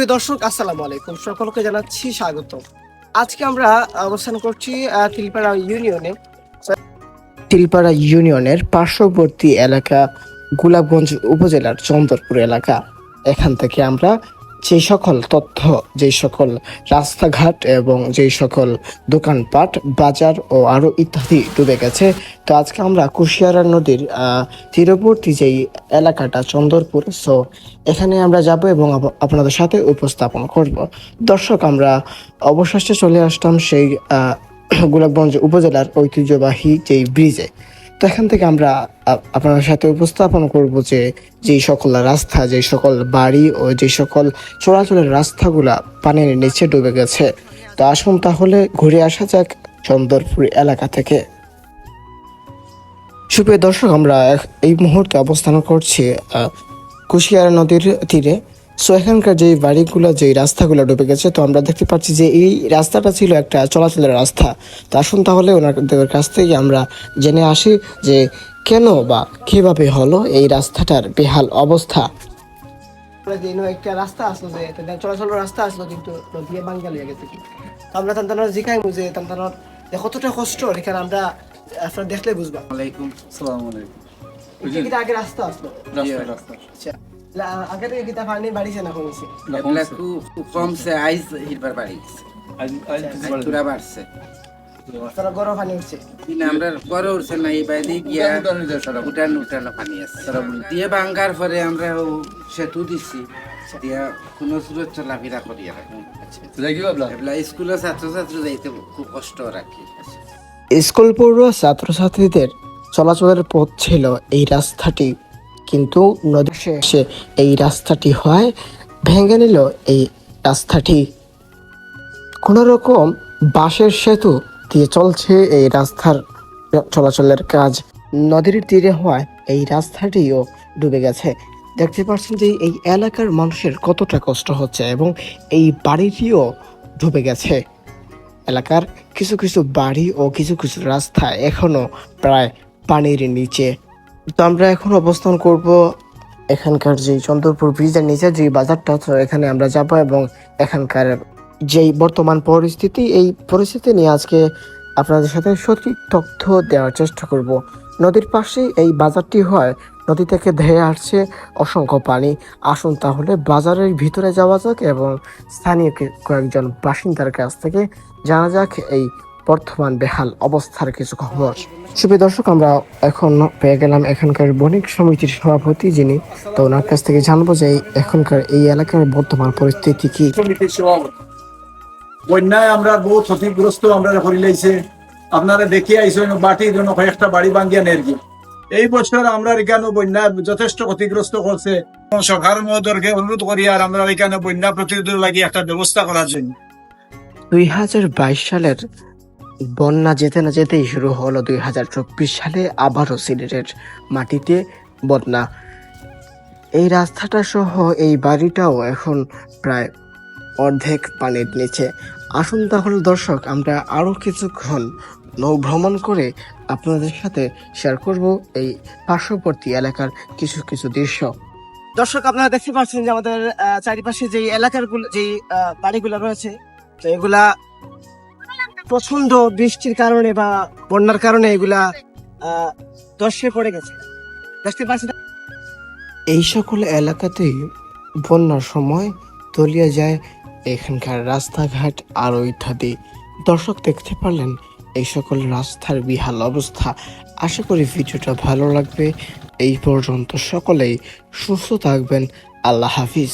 সুপ্রিয় দর্শক, আসসালামু আলাইকুম। সকলকে জানাচ্ছি স্বাগত। আজকে আমরা অবস্থান করছি তিলপাড়া ইউনিয়নের পার্শ্ববর্তী এলাকা গোলাপগঞ্জ উপজেলার চন্দরপুর এলাকা। এখান থেকে আমরা যে সকল তথ্য, যে সকল রাস্তাঘাট এবং যে সকল দোকানপাট, বাজার ও আরো ইত্যাদি ডুবে গেছে, তো আজকে আমরা কুশিয়ারা নদীর তীরবর্তী যেই এলাকাটা চন্দরপুর, সো এখানে আমরা যাব এবং আপনাদের সাথে উপস্থাপন করব। দর্শক, আমরা অবশেষে চলে আসলাম সেই গোলাপগঞ্জ উপজেলার ঐতিহ্যবাহী যেই ব্রিজে। তো এখান থেকে আমরা আপনাদের সাথে উপস্থাপন করব যে যেই সকল রাস্তা, যে সকল বাড়ি ও যে সকল চলাচলের রাস্তাগুলা পানির নিচে ডুবে গেছে। তো আসুন তাহলে ঘুরে আসা যাক চন্দরপুর এলাকা থেকে। সুপ্রিয় দর্শক, আমরা এই মুহূর্তে অবস্থান করছি কুশিয়ারা নদীর তীরে। সো এখানকার যে বাড়িগুলো, যে রাস্তাগুলো ডুবে গেছে, তো আমরা দেখতে পাচ্ছি যে এই রাস্তাটা ছিল একটা চলাচলের রাস্তা। তো আসুন তাহলে ওনাদের কাছ থেকে আমরা জেনে আসি যে কেন বা কিভাবে হলো এই রাস্তাটার বেহাল অবস্থা। একটা রাস্তা আসলো, যে চলাচলের রাস্তা আসলো, কিন্তু নদী ভাঙ্গা লিয়ে গেছে। কি আমরা তান্তানোর জিকাইমু যে তান্তানোর কতটা কষ্ট এখানে আমরা আপনারা দেখলে বুঝবা। ওয়ালাইকুম আসসালাম। আলাইকুম। আগে রাস্তা আসলো, আচ্ছা আগে থেকে কিতা পানি বাড়িছে না কমছে? কমছে, আইজ হিরবার বাড়িছে, তুরা বাড়ছে, তারা গরম পানি উঠছে কিনা আমরা গড়ে উঠছে না। এই বাইরে গিয়া উঠানো পানি আছে দিয়ে বাঙ্গার পরে আমরা সেতু দিছি দিয়া কোনো সুরত চলাফেরা করি এখন। স্কুলের ছাত্রছাত্রী যাইতে খুব কষ্ট রাখি। স্কুল পড়ুয়া ছাত্রছাত্রীদের চলাচলের পথ ছিল এই রাস্তাটি, কিন্তু নদীর শেষে এই রাস্তাটি হয় ভেঙে নিল। এই রাস্তাটি কোন রকম বাঁশের সেতু দিয়ে চলছে এই রাস্তার চলাচলের কাজ। নদীর তীরে হওয়ায় এই রাস্তাটিও ডুবে গেছে। দেখতে পাচ্ছেন যে এই এলাকার মানুষের কতটা কষ্ট হচ্ছে, এবং এই বাড়িটিও ডুবে গেছে। এলাকার কিছু কিছু বাড়ি ও কিছু কিছু রাস্তা এখনো প্রায় পানির নিচে। তো আমরা এখন অবস্থান করব এখানকার যে চন্দরপুর ব্রিজের নিচে যে বাজারটা, তো এখানে আমরা যাব এবং এখানকার যেই বর্তমান পরিস্থিতি, এই পরিস্থিতি নিয়ে আজকে আপনাদের সাথে সঠিক তথ্য দেওয়ার চেষ্টা করব। নদীর পাশে এই বাজারটি হয়, নদী থেকে ধেয়ে আসছে অসংখ্য পানি। আসুন তাহলে বাজারের ভিতরে যাওয়া যাক এবং স্থানীয় কয়েকজন বাসিন্দার কাছ থেকে জানা যাক এই বর্তমান বেহাল অবস্থার কিছু খবর। সুপ্রিয় দর্শক, আমরা এখন পেয়ে গেলাম এখানকার বণিক সমিতির সভাপতি যিনি, তো ওনার কাছ থেকে জানবো যে এখনকার এই এলাকার বর্তমান পরিস্থিতি কি। বন্যায় আমরা বহু ক্ষতিগ্রস্ত আমরা করিলাইছে। আপনারা দেখে আইসেন বাটির জন্য কয়েকটা বাড়ি ভাঙ্গিয়া নেরগি। এই বছর আমরা এখানে বন্যা যথেষ্ট ক্ষতিগ্রস্ত করছে। সরকার মহোদয়কে অনুরোধ করি আর আমরা এখানে বন্যা প্রতিরোধের লাগি একটা ব্যবস্থা করার জন্য। 2022 সালের বন্যা যেতে না যেতেই শুরু হলো 2024 সালে আবারও সিলেটের মাটিতে বন্যা। এই রাস্তাটা সহ এই বাড়িটাও এখন প্রায় অর্ধেক পানির নিচে। আসুন তাহলে দর্শক, আমরা আরো কিছুক্ষণ নৌ ভ্রমণ করে আপনাদের সাথে শেয়ার করব এই পার্শ্ববর্তী এলাকার কিছু কিছু দৃশ্য। দর্শক, আপনারা দেখতে পাচ্ছেন যে আমাদের চারিপাশে যে এলাকার যে বাড়িগুলো রয়েছে, তো এগুলা প্রচন্ড বৃষ্টির কারণে বা বন্যার কারণে এগুলা ধসে পড়ে গেছে। দেখতে পাচ্ছেন এই সকল এলাকাতেই বন্যার সময় তলিয়ে যায় এখানকার রাস্তাঘাট আরো ইত্যাদি। দর্শক, দেখতে পারলেন এই সকল রাস্তার বিহাল অবস্থা। আশা করি ভিডিওটা ভালো লাগবে। এই পর্যন্ত সকলেই সুস্থ থাকবেন। আল্লাহ হাফিজ।